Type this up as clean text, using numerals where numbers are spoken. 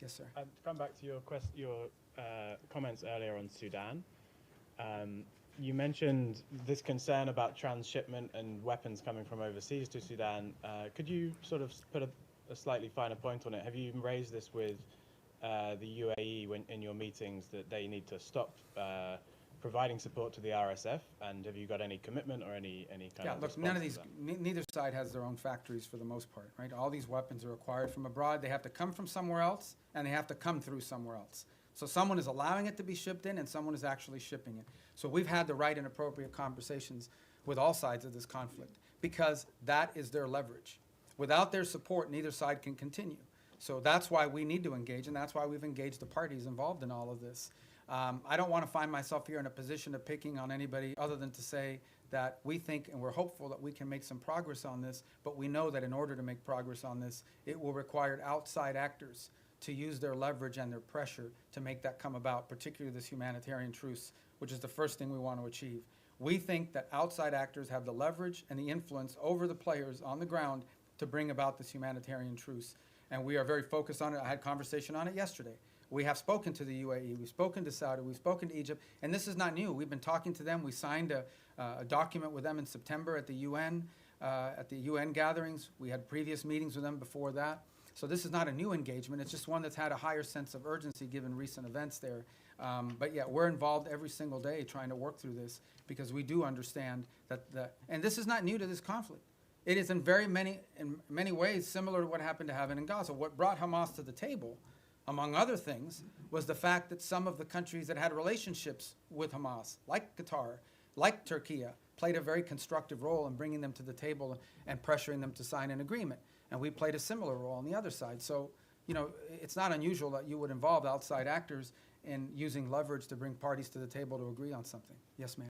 Yes, sir. To come back to your comments earlier on Sudan, you mentioned this concern about transshipment and weapons coming from overseas to Sudan. Could you sort of put a slightly finer point on it? Have you raised this with the UAE in your meetings that they need to stop providing support to the RSF? And have you got any commitment or any kind of Look, none of these, neither side has their own factories for the most part, right? All these weapons are acquired from abroad. They have to come from somewhere else, and they have to come through somewhere else. So someone is allowing it to be shipped in, and someone is actually shipping it. So we've had the right and appropriate conversations with all sides of this conflict, because that is their leverage. Without their support, neither side can continue. So that's why we need to engage, and that's why we've engaged the parties involved in all of this. I don't want to find myself here in a position of picking on anybody other than to say that we think and we're hopeful that we can make some progress on this, but we know that in order to make progress on this, it will require outside actors to use their leverage and their pressure to make that come about, particularly this humanitarian truce, which is the first thing we want to achieve. We think that outside actors have the leverage and the influence over the players on the ground to bring about this humanitarian truce. And we are very focused on it. I had conversation on it yesterday. We have spoken to the UAE, we've spoken to Saudi, we've spoken to Egypt, and this is not new. We've been talking to them. We signed a document with them in September at the UN gatherings. We had previous meetings with them before that. So this is not a new engagement. It's just one that's had a higher sense of urgency given recent events there. But yeah, we're involved every single day trying to work through this, because we do understand that, and this is not new to this conflict. It is in many ways similar to what happened to happen in Gaza. What brought Hamas to the table, among other things, was the fact that some of the countries that had relationships with Hamas, like Qatar, like Turkey, played a very constructive role in bringing them to the table and pressuring them to sign an agreement. And we played a similar role on the other side. So, you know, it's not unusual that you would involve outside actors in using leverage to bring parties to the table to agree on something. Yes, ma'am.